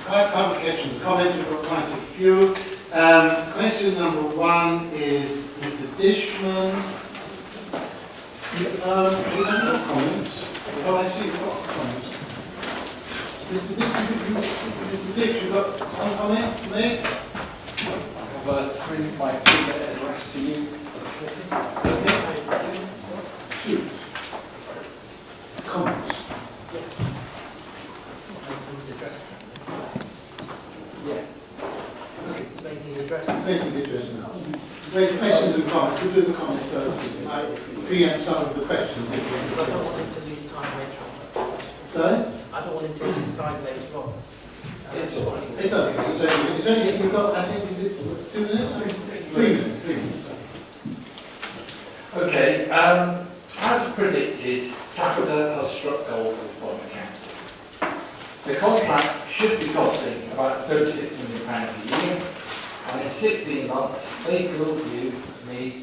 Publications and comments, we've got quite a few. Question number 1 is Mr. Dishman. You have no comments. Oh, I see, you've got comments. Mr. Dix, you've got one comment to make? Well, my 3-minute address to you. Okay. Shoot. Comments. Yeah. He's making his address. Making the address now. Wait, questions and comments. We'll do the comments first. I preempt some of the questions. I don't want him to lose time later on. Sorry? I don't want him to lose time later on. It's all right. It's okay. It's only, you've got, I think, is it 2 minutes? 3 minutes. 3 minutes. Okay, as predicted, Capita has struck gold with Barnet Council. The contract should be costing about £36 million a year, and in 16 months, they will you, me,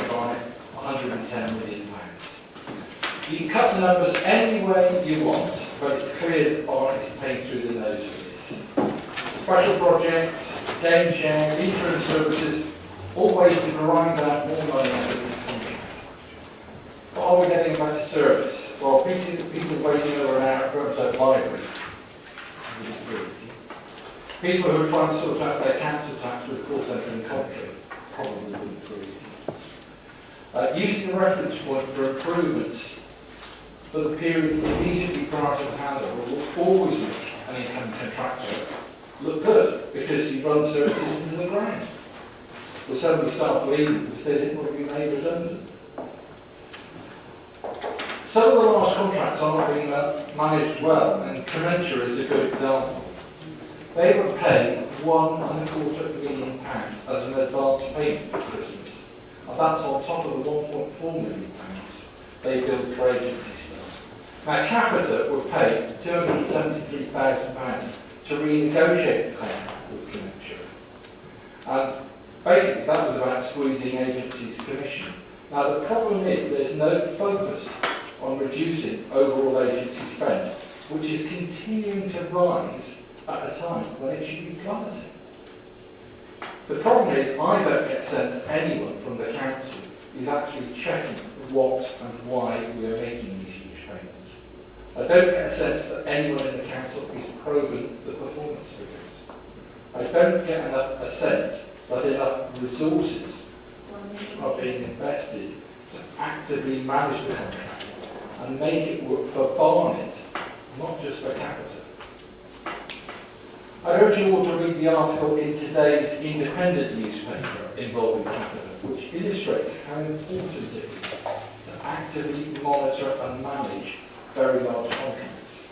Barnet, £110 million. You can cut the numbers any way you want, but it's clear that Barnet is paying through the nose for this. Special projects, game share, interim services, all ways to grind out more money out of this contract. But are we getting a better service? Well, people waiting over an hour at Prototype Library. People who are trying to sort out their council tax with a call centre in the country probably wouldn't agree. Using the reference point for improvements for the period immediately prior to the handover will always make an income contractor look good because you've run services into the ground. Well, so many staff leaving because they didn't want to be made redundant. Some of the large contracts aren't being managed well, and Commensurate is a good example. They were paid £1.25 million as an advance payment for Christmas, and that's on top of the £1.4 million they billed for agency staff. Now, Capita were paid £273,000 to renegotiate the contract with Commensurate, and basically that was about squeezing agencies' commission. Now, the problem is there's no focus on reducing overall agency spend, which is continuing to rise at a time when it should be plummeting. The problem is I don't get a sense anyone from the council is actually checking what and why we are making these huge payments. I don't get a sense that anyone in the council is probing the performance figures. I don't get a sense that enough resources are being invested to actively manage the contract and make it work for Barnet, not just for Capita. I urge you all to read the article in today's independent newspaper involving Capita, which illustrates how important it is to actively monitor and manage very large contracts,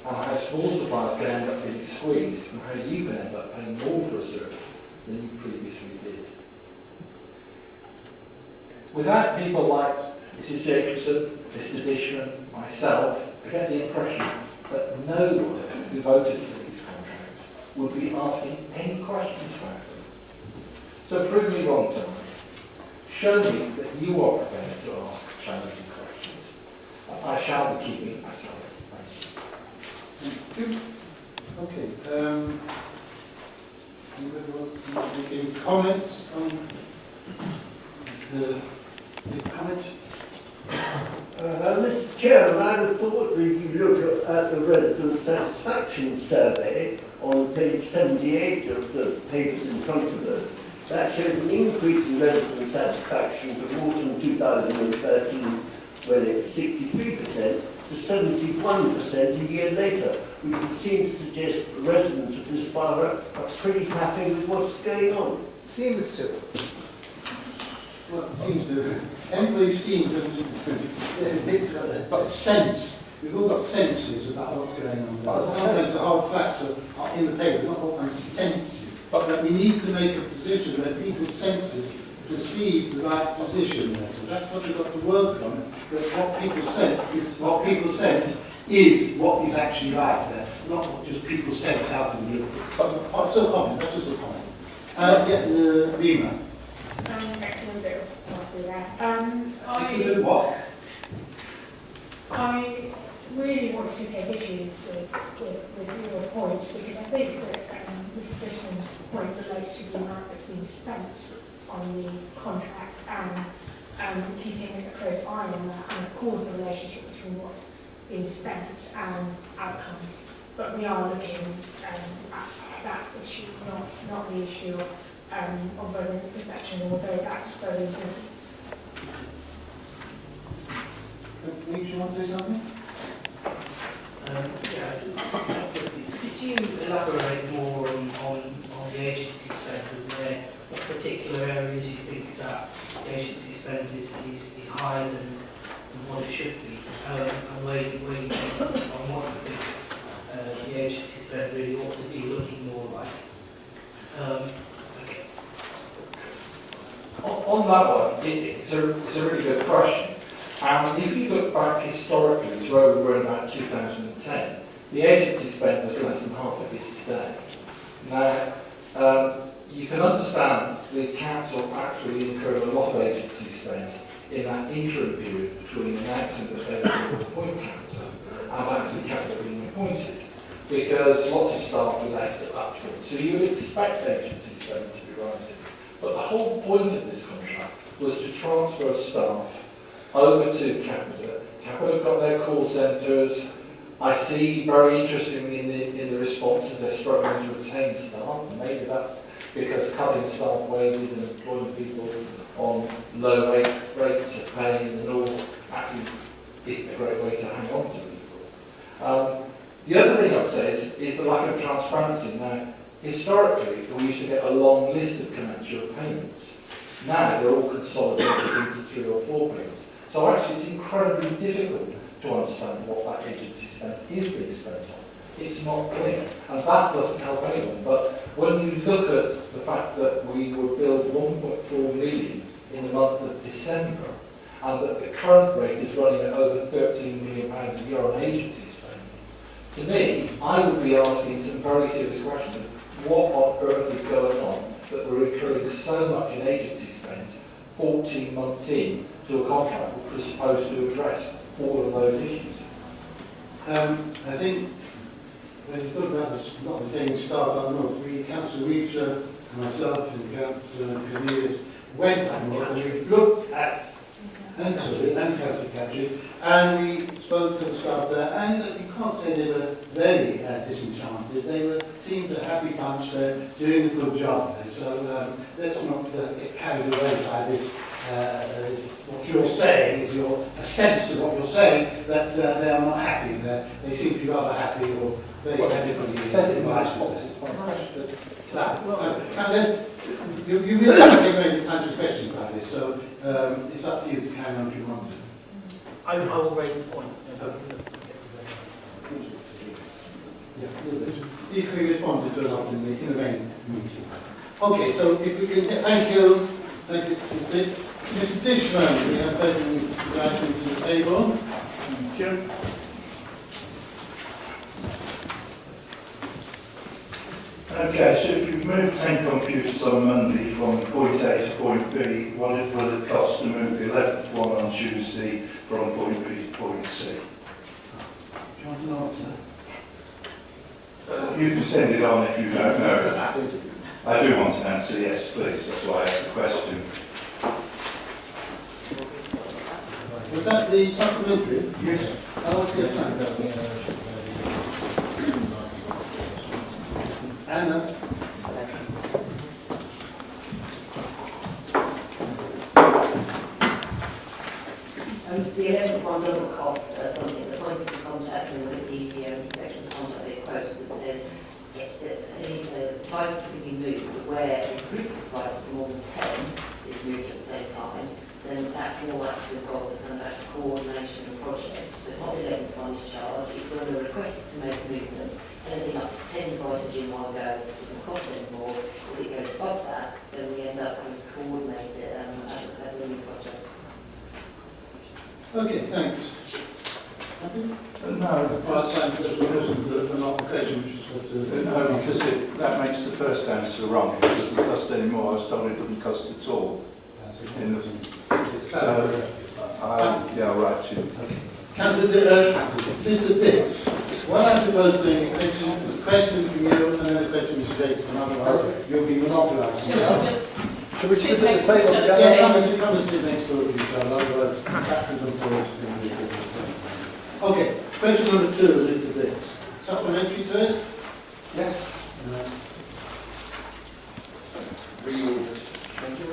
and how small suppliers can end up being squeezed, and how you can end up paying more for a service than you previously did. Without people like Mrs. Jacobson, Mr. Dishman, myself, I get the impression that no one who voted for these contracts would be asking any questions about them. So prove me wrong tonight. Show me that you are prepared to ask challenging questions. I shall be keeping at it. Thank you. Okay. Anybody else making comments on the comment? Mr. Chairman, I would have thought that if you look at the resident satisfaction survey on page 78 of the papers in front of us, that shows an increase in resident satisfaction from autumn 2013, when it was 63%, to 71% a year later, which would seem to suggest residents of this borough are pretty happy with what's going on. Seems to. Well, it seems to. Everybody seems to. It's got a sense. We've all got senses about what's going on. But sometimes the whole facts are in the paper, not all kinds of senses. But that we need to make a position where people's senses perceive the right position there. So that's what we've got to work on. That what people sense is what is actually right there, not what just people sense out of the blue. But still comment. That's just a comment. Reema. Excellent bit of there. Excellent what? I really wanted to take issue with your points, because I think that Mr. Dishman's point relates to the amount that's been spent on the contract and keeping a close eye on that and of course the relationship between what's been spent and outcomes. But we are looking at that issue, not the issue of resident protection, although that's very important. Do you want to say something? Could you elaborate more on the agency spend and what particular areas you think that the agency spend is higher than what it should be, and where you think, on what you think the agency spend really ought to be looking more like? Okay. On that one, it's a really good question. And if you look back historically to where we were in about 2010, the agency spend was less than half of this today. Now, you can understand the council actually incurred a lot of agency spend in that interim period between announcing that they were going to appoint Capita and actually Capita being appointed, because lots of staff were left at that point. So you would expect agency spend to be rising. But the whole point of this contract was to transfer staff over to Capita. Capita have got their call centres. I see very interestingly in the responses they're struggling to retain staff, and maybe that's because cutting staff wages and employing people on low rates of pay in the north actually isn't a great way to hang on to people. The other thing I would say is the lack of transparency. Now, historically, we used to get a long list of commensurate payments. Now they're all consolidated into 3 or 4 payments. So actually it's incredibly difficult to understand what that agency spend is being spent on. It's not clear, and that doesn't help anyone. But when you look at the fact that we were billed 1.4 million in the month of December, and that the current rate is running at over £13 million a year on agency spend, to me, I would be asking some very serious questions. What on earth is going on that we're incurring so much in agency spends 14 months in to a contract which was supposed to address all of those issues? I think when you talk about this, not retaining staff up north, we, Councillor Mittra and myself and Councillor Cornelius went up north and we looked at Capita, and we spoke to the staff there, and you can't say they were very disenchanted. They were seemed a happy bunch. They're doing a good job there. So let's not get carried away by this. What you're saying is a sense of what you're saying that they are not happy. They seem to be rather happy or very happy. Says it in my response. You really have to take very time to questions about this, so it's up to you to carry on if you want to. I will raise the point. These can be responded to a lot in the main meeting. Okay, so if we can, thank you, Mr. Dishman, we have taken the item to the table. Thank you. Okay, so if you've moved 10 computers on Monday from point A to point B, what will it cost to move the 11th one on Tuesday from point B to point C? Do you want to know, sir? You can send it on if you don't know. I do want an answer, yes, please. That's why I asked the question. Was that the supplementary? Yes. Anna? The 11th one doesn't cost something. The point of the contract and the section of the contract it quotes that says the devices can be moved, but where a group of devices of more than 10 is moved at the same time, then that's more likely to involve the kind of actual coordination of projects. So it's not the 11th one's charge, it's when we're requested to make movements. Anything up to 10 devices in one go doesn't cost anymore. If it goes above that, then we end up having to coordinate it as a new project. Okay, thanks. No, Last time because we listened to an application which is what no, because that makes the first answer wrong. It doesn't cost any more. I was told it doesn't cost at all. Yeah, right. Mr. Dix, what I propose doing is taking a question from you and then a question from Mr. Jacobson, otherwise you'll be monopolised. Should we sit at the table together? Yeah, come and sit next door to each other, otherwise captains and boys can be different. Okay, question number 2, Mr. Dix. Supplementary to it? Yes. Reordered. Thank you.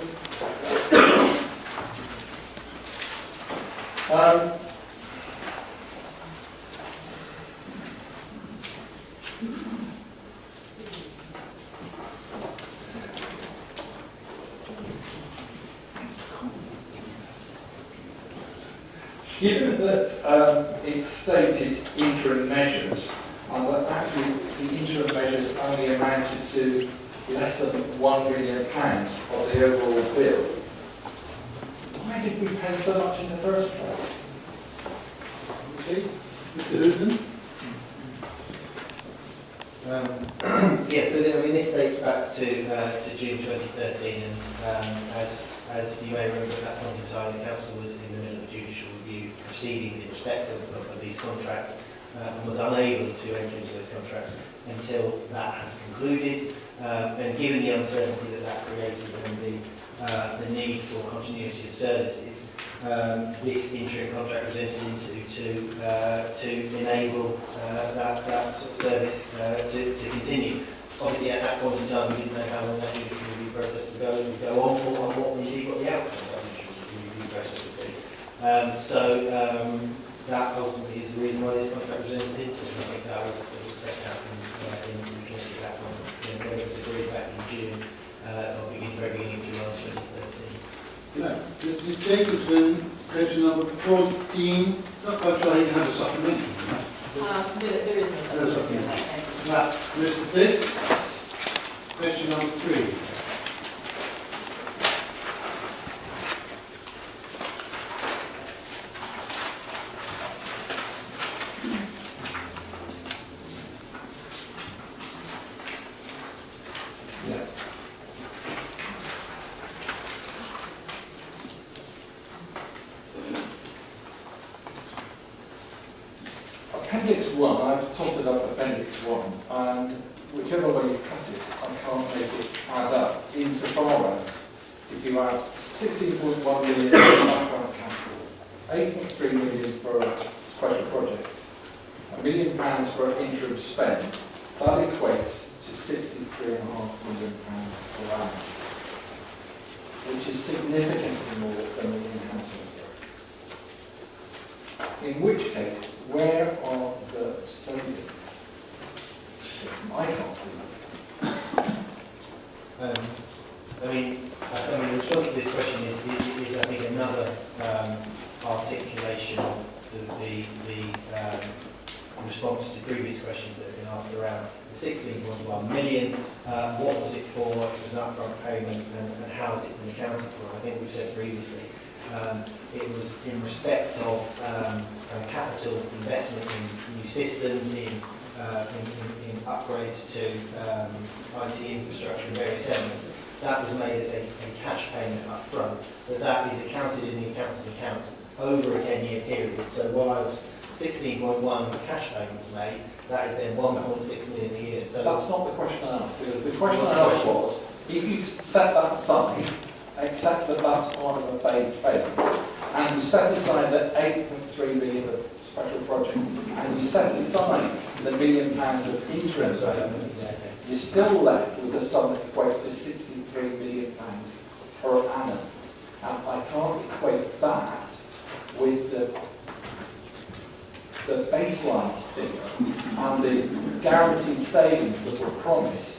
Given that it's stated interim measures, and that actually the interim measures only amounted to less than £1 million of the overall bill, why did we pay so much in the first place? Mr. Hooton? This dates back to June 2013, and as you may remember, at that point in time, the council was in the middle of judicial review proceedings in respect of these contracts, and was unable to enter into those contracts until that had concluded. And given the uncertainty that created and the need for continuity of services, this interim contract was entered into to enable that sort of service to continue. Obviously, at that point in time, we didn't know how long that judicial review process would go on for, and what the outcome of that judicial review process would be. That ultimately is the reason why this contract was entered into. And I think that was set out in the committee at that point. It was agreed back in June, or very beginning of July 2013. No. Mrs. Jacobson, question number 14. Not quite sure you have a supplementary. There is No supplementary. Now, Mr. Dix, question number 3. Appendix 1, I've totted up Appendix 1, and whichever way you cut it, I can't make it add up. Insofar as, if you add 16.1 million for background capital, 8.3 million for special projects, £1 million for interim spend, that equates to £63.5 million per annum, which is significantly more than the in-house work. In which case, where are the savings? I can't see the response to this question is I think another articulation of the response to previous questions that have been asked around the 16.1 million. What was it for? It was an upfront payment, and how has it been accounted for? I think we've said previously. It was in respect of capital investment in new systems, in upgrades to IT infrastructure and various elements. That was made as a cash payment up front, but that is accounted in the accountant's accounts over a 10-year period. So whilst 16.1 cash payment was made, that is then 1.6 million a year. So that's not the question I asked. The question I asked was, if you set that aside, accept that that's part of a phased payment, and you set aside that 8.3 million of special projects, and you set aside the £1 million of interim payments, you're still left with a sum that equates to £63 million per annum. And I can't equate that with the baseline figure and the guaranteed savings that were promised,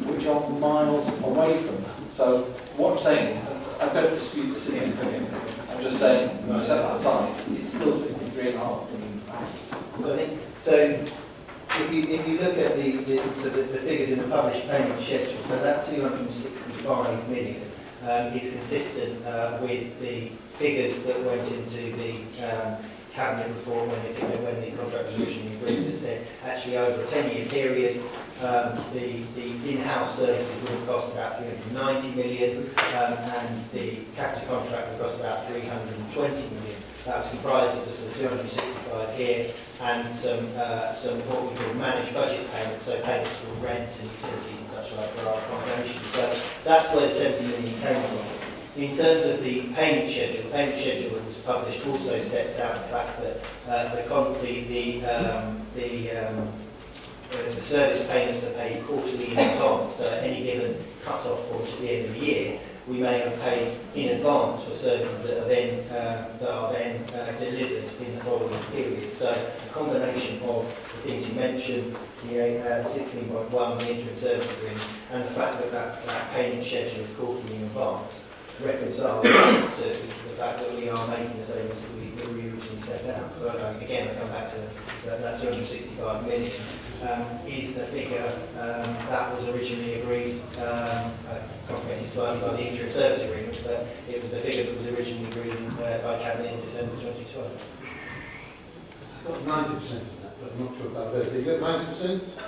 which are miles away from that. So what I'm saying is, I don't dispute the significance. I'm just saying, when I set that aside, it's still £63.5 million. So if you look at the figures in the published payment schedule, so that 265 million is consistent with the figures that went into the Cabinet report when the contract was originally agreed, that said actually over a 10-year period the in-house services will cost about 390 million, and the Capita contract will cost about 320 million. That was comprised of the sort of 265 here and some what we call managed budget payments, so payments for rent and utilities and such like for our accommodation. So that's where the 70 million came from. In terms of the payment schedule that was published also sets out the fact that the service payments are paid quarterly in advance. So at any given cut-off point at the end of the year, we may have paid in advance for services that are then delivered in the following period. So a combination of the things you mentioned, the 16.1, the interim service agreement, and the fact that that payment schedule is quarterly in advance reconcile to the fact that we are making the savings that we originally set out. So again, I come back to that 265 million is the figure that was originally agreed, complicated slightly by the interim service agreement, but it was the figure that was originally agreed by Cabinet in December 2012. I've got 90% of that, but I'm not sure about that. You got 90%?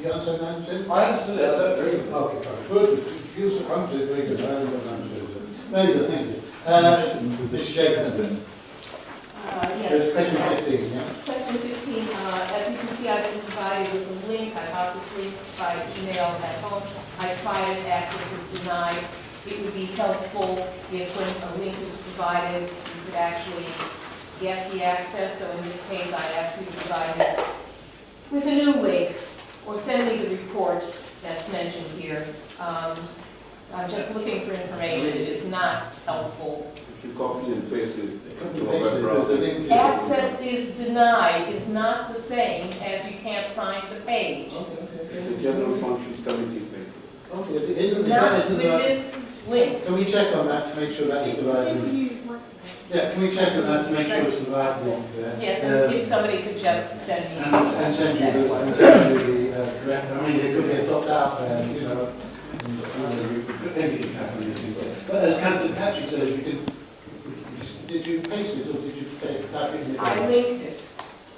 You answer 90%? I understood it, I don't agree with it. Okay, fine. Good. If you feel so comfortable, very good. I don't understand. Very good, thank you. Mr. Jacobson. Yes. Question 15, yeah? Question 15, as you can see, I've been provided with a link. I got this link by email at home. I tried it, access is denied. It would be helpful if when a link is provided, you could actually get the access. So in this case, I asked you to provide me with a new link or send me the report that's mentioned here. I'm just looking for information. It is not helpful. If you copy and paste it, Access is denied is not the same as you can't find the page. it's the general functions committee thing. Okay, if it isn't, Not if that with isn't this link. can we check on that to make sure that is the right link? Yeah, can we check on that to make sure it's the right link there? Yes, and if somebody could just send me. And send you the correct, I mean, it could get dropped out, you know, anything can happen in this thing. But as Councillor Patrick says, you can, did you paste it or did you type it in? I linked it.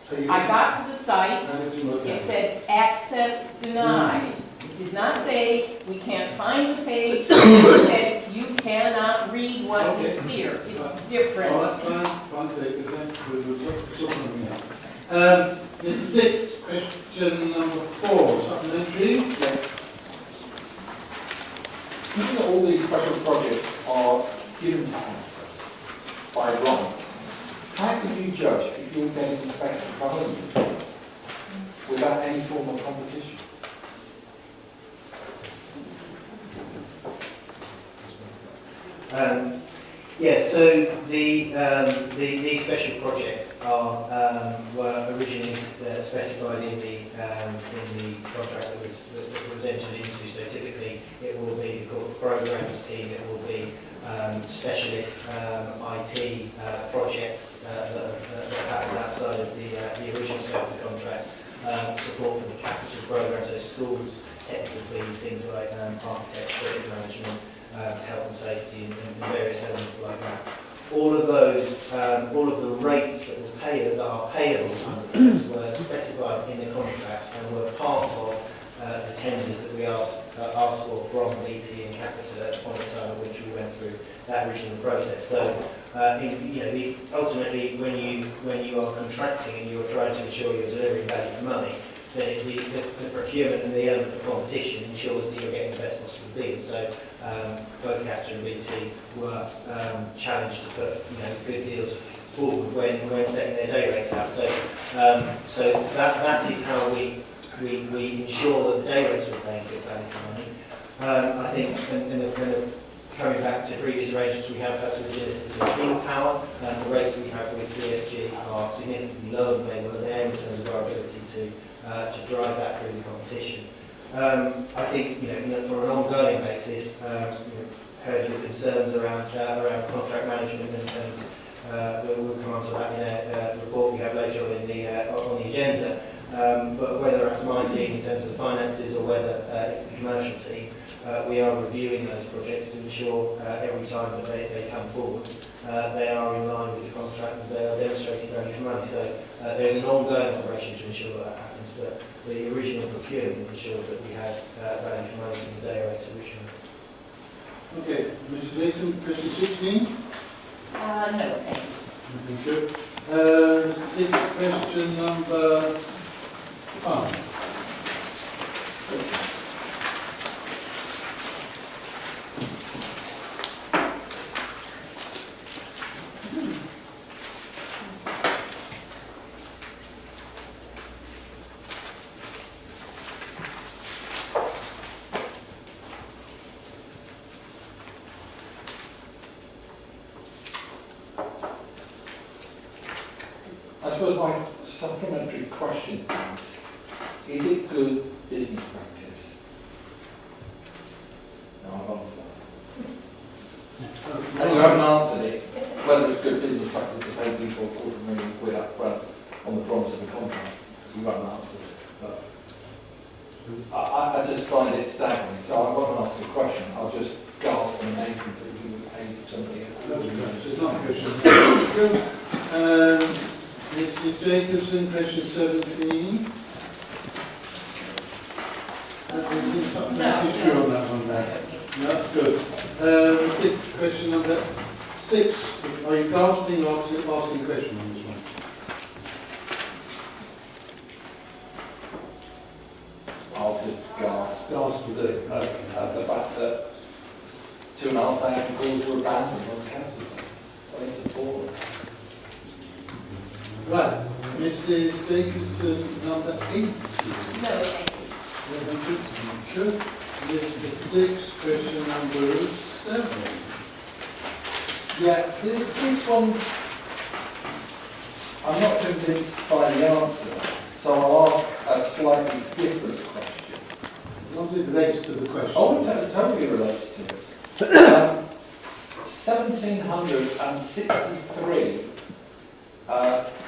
So you I got to the site, and it didn't work it out. said access denied. It did not say we can't find the page, it said you cannot read what is here. It's different. Oh, that's fine, take it then, we'll sort something out. Mr. Dix, question number 4, supplementary. Given that all these special projects are given to us by right, how can you judge if you're getting the best value without any form of competition? So these special projects were originally specified in the contract that was entered into. So typically it will be the corporate programs team, it will be specialist IT projects that happen outside of the original scope of the contract. Support for the Capita program, so schools, technical fees, things like architects, project management, health and safety, and various elements like that. All of those, all of the rates that are payable under those were specified in the contract and were part of the tenders that we asked for from BT and Capita at the point in time at which we went through that original process. So, ultimately, when you are contracting and you are trying to ensure you're delivering value for money, the procurement and the element of competition ensures that you're getting the best possible deal. So both Capita and BT were challenged to put good deals forward when setting their day rates out. So that is how we ensure that the day rates we're paying good value for money. I think, and coming back to previous arrangements we have perhaps with Genesis and Clean Power, the rates we have with CSG are significantly lower than they were there in terms of our ability to drive that through the competition. I think, for an ongoing basis, heard your concerns around contract management, and we'll come on to that in a report we have later on the agenda. But whether it's my team in terms of the finances or whether it's the commercial team, we are reviewing those projects to ensure every time that they come forward, they are in line with the contract and they are demonstrating value for money. So there's an ongoing operation to ensure that happens, but the original procurement ensured that we had value for money from the day rates originally. Okay, Mr. Layton, question 16? No, thank you. Thank you. Mr. Dix, question number 5. I suppose my supplementary question is it good business practice? No, I've answered that. And you haven't answered it, whether it's good business practice to pay people £250,000 up front on the promise of the contract. You haven't answered it. But I just find it staggering. So I won't ask a question, I'll just gasp in amazement that you would pay somebody. It's not a question. Mr. Jacobson, question 17. Supplementary on that one there. No, good. Question number 6. Are you gasping or asking a question on this one? I'll just gasp. Gasp with it. The fact that 2,500 calls were abandoned on the council. I think it's appalling. Right. Mrs. Jacobson, number 8. No, thank you. Thank you. Mr. Dix, question number 7. Yeah, this one, I'm not convinced by the answer, so I'll ask a slightly different question. As long as it relates to the question. Oh, it totally relates to it. 1,763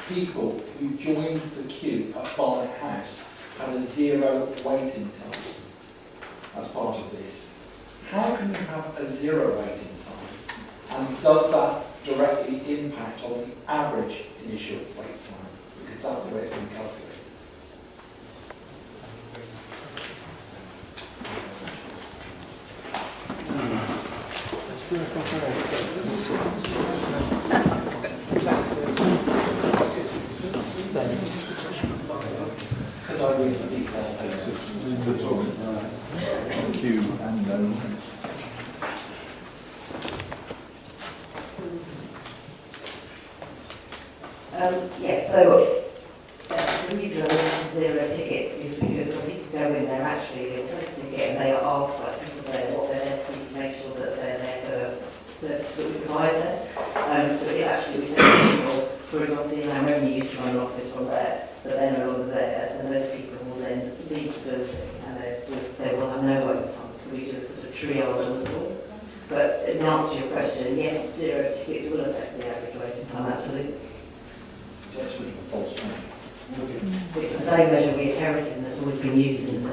people who joined the queue at Barnet House had a 0 waiting time as part of this. How can you have a 0 waiting time? And does that directly impact on the average initial wait time? Because that's the way it's been calculated. Because I read the detail pages. Thank you, and Yes, so the reason I mentioned 0 tickets is because when people go in there, actually they'll take a ticket and they are asked by people there what they're there to see to make sure that they're there for service that we provide there. So it actually we say to people, for example, in our only used to run an office from there, but they're no longer there, and those people will then leave the building and they will have no overtime. So we do a sort of triage on the door. But in answer to your question, yes, 0 tickets will affect the average waiting time, absolutely. It's actually a false measure. It's the same measure we inherited and that's always been used in the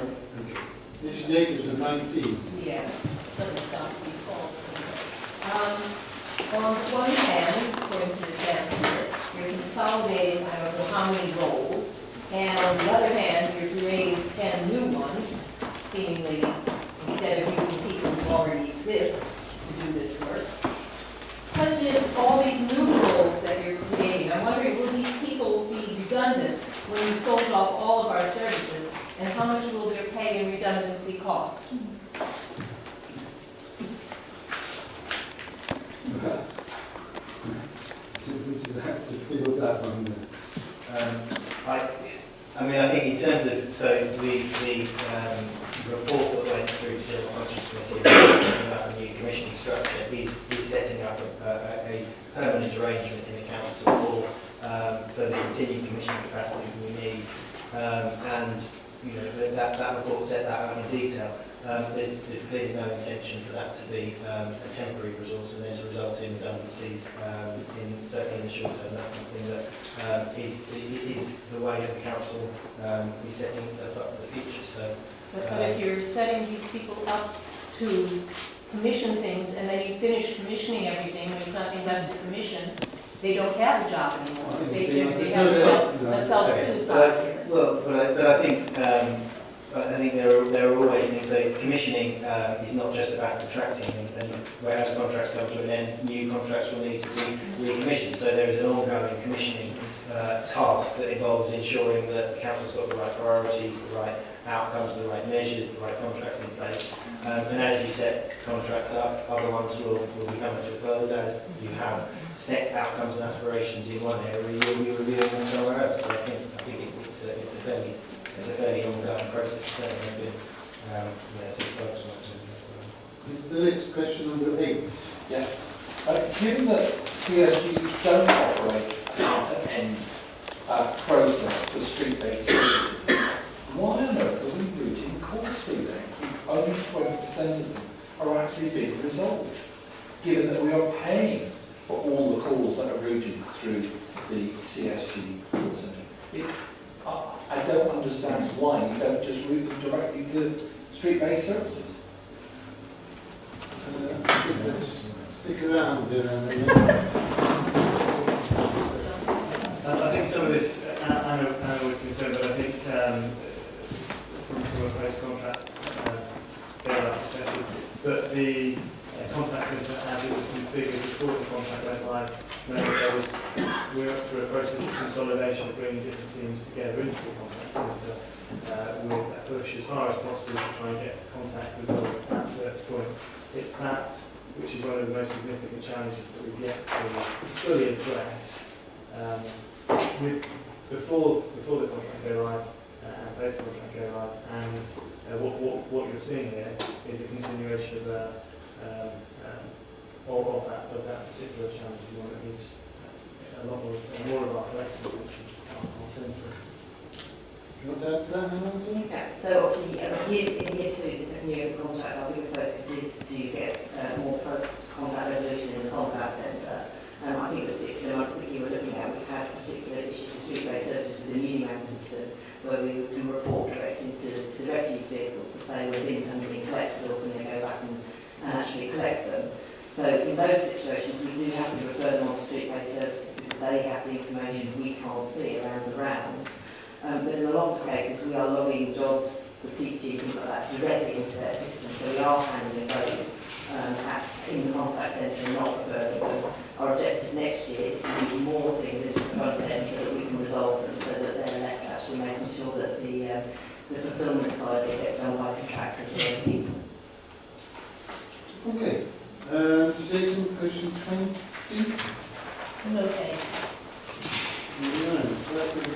Mrs. Jacobson, 19. Yes, doesn't stop to be false. On the one hand, according to this answer, you're consolidating I don't know how many roles, and on the other hand, you're creating 10 new ones, seemingly, instead of using people who already exist to do this work. Question is, all these new roles that you're creating, I'm wondering, will these people be redundant when you've sold off all of our services, and how much will their pay and redundancy cost? You have to feel that one. I mean, I think in terms of, so the report that went through to the Conscience Committee about the new commissioning structure is setting up a permanent arrangement in the council for the continued commissioning capacity we need. And, you know, that report set that out in detail. There's clearly no intention for that to be a temporary resource, and there's a result in redundancies certainly in the short term. That's something that is the way that the council is setting itself up for the future. So, But if you're setting these people up to commission things, and then you finish commissioning everything, and there's nothing left to commission, they don't have a job anymore. They have a self-suicide here. Well, but I think there are always things. So commissioning is not just about contracting, and whereas contracts come to an end, new contracts will need to be recommissioned. So there is an ongoing commissioning task that involves ensuring that the council's got the right priorities, the right outcomes, the right measures, the right contracts in place. And as you set contracts up, other ones will be coming to a close. As you have set outcomes and aspirations in one area, you'll be reviewing them somewhere else. So I think it's a fairly ongoing process. Certainly been, it's Is the next question number 8? Yeah. Given that PSG don't operate an end-to-end process for street-based services, why on earth are we routing calls through them? Only 20% of them are actually being resolved, given that we are paying for all the calls that are routed through the CSG call centre. I don't understand why you don't just route them directly to street-based services. Let's stick around there and I think some of this, Anna would confirm, but I think from a post-contract bailout perspective, but the contact centre as it was configured before the contract went live, we went through a process of consolidation of bringing different teams together into the contact centre with a push as far as possible to try and get contact resolved at the first point. It's that which is one of the most significant challenges that we get to fully address before the contract go live and post contract go live, and what you're seeing here is a continuation of that particular challenge. You want to use a lot more of our collective attention on centre. you want to add to that, Hannah? Yeah, so obviously, in year 2, the second year of the contract, our bigger focus is to get more post-contact resolution in the contact centre. I think the particular market that you were looking at, we had particular issues with street-based services with the Unimap system, where we can report directly to the refuse vehicles to say where bins haven't been collected, or can they go back and actually collect them. So in those situations, we do have to refer them on to street-based services because they have the information we can't see around the rounds. But in a lot of cases, we are logging jobs, graffiti, things like that, directly into their system. So we are handling those in the contact centre and not referring them. Our objective next year is to do more things into the front end so that we can resolve them, so that they're left actually making sure that the fulfilment side of it gets done by contractors or other people. Okay. Jason, question 20? Okay. No, so that would be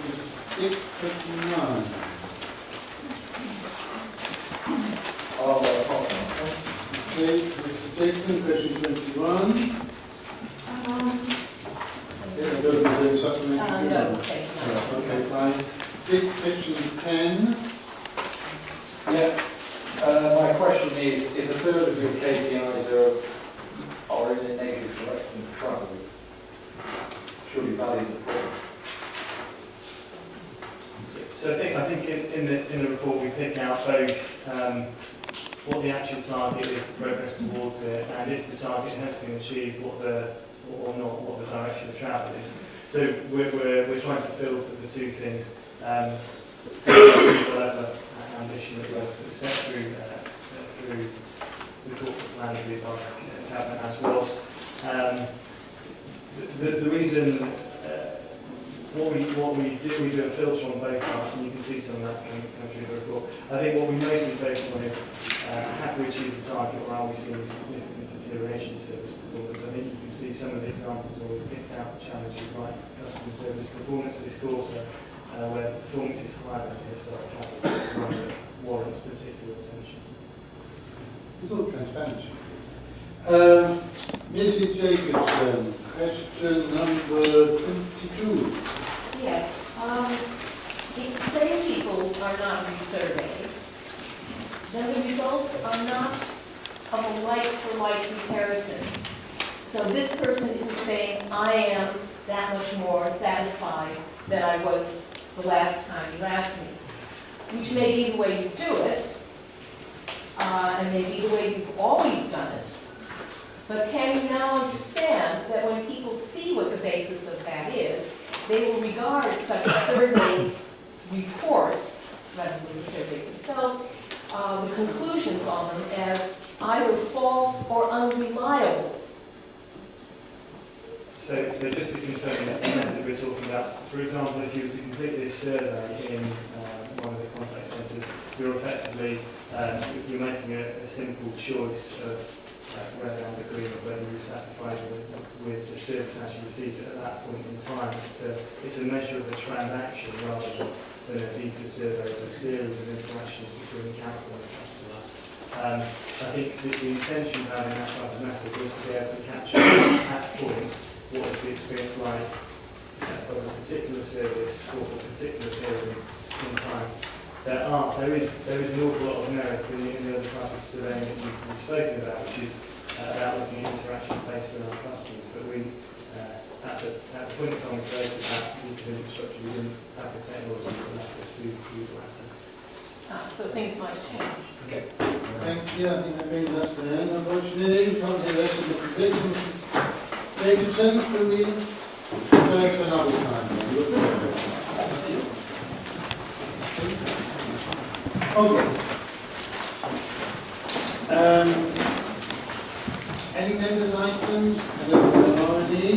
29. Okay, Mr. Jason, question 21. Yeah, go to the supplementary. No, okay, no. Okay, fine. Big section 10. Yeah. My question is, if a third of your KPIs are in a negative direction of travel, surely that is a problem. So I think in the report we pick out both what the actual target is, progress towards it, and if the target has been achieved, what the direction of travel is. So we're trying to filter the two things. Whatever ambition that was set through the corporate plan agreed by Capita as was. The reason what we do a filter on both parts, and you can see some of that come through the report. I think what we mostly focus on is have we achieved the target, or are we seeing significant deterioration in service performance. I think you can see some of the examples where we've picked out challenges like customer service performance this quarter, where performance is higher than historic capital, warrants particular attention. It's all transparency. Mrs. Jacobson, question number 22. Yes, if say people are not resurveyed, then the results are not of a like-for-like comparison. So this person isn't saying, I am that much more satisfied than I was the last time you asked me, which may be the way you do it, and maybe the way you've always done it. But can you now understand that when people see what the basis of that is, they will regard such survey reports, rather than the surveys themselves, the conclusions on them as either false or unreliable? So just to confirm that we're talking about, for example, if you were to complete this survey in one of the contact centres, you're effectively you're making a simple choice of whether and agreement whether you're satisfied with the service as you received it at that point in time. It's a measure of the transaction rather than a deeper survey. It's a series of interactions between the council and the customer. I think the intention of having that type of method was to be able to capture at that point what is the experience like of a particular service or a particular period in time. There is an awful lot of merit in the other type of surveying that you've spoken about, which is about looking at interaction based with our customers. But we, at the point in time we created that piece of infrastructure, we didn't have the technology to allow us to use that. So things might change. Okay. Thanks, yeah, I think that brings us to the end. Unfortunately, we can't do the rest of the predictions. Jacobson, will we defer to another time? Okay. Any members' items? I don't know if there are any.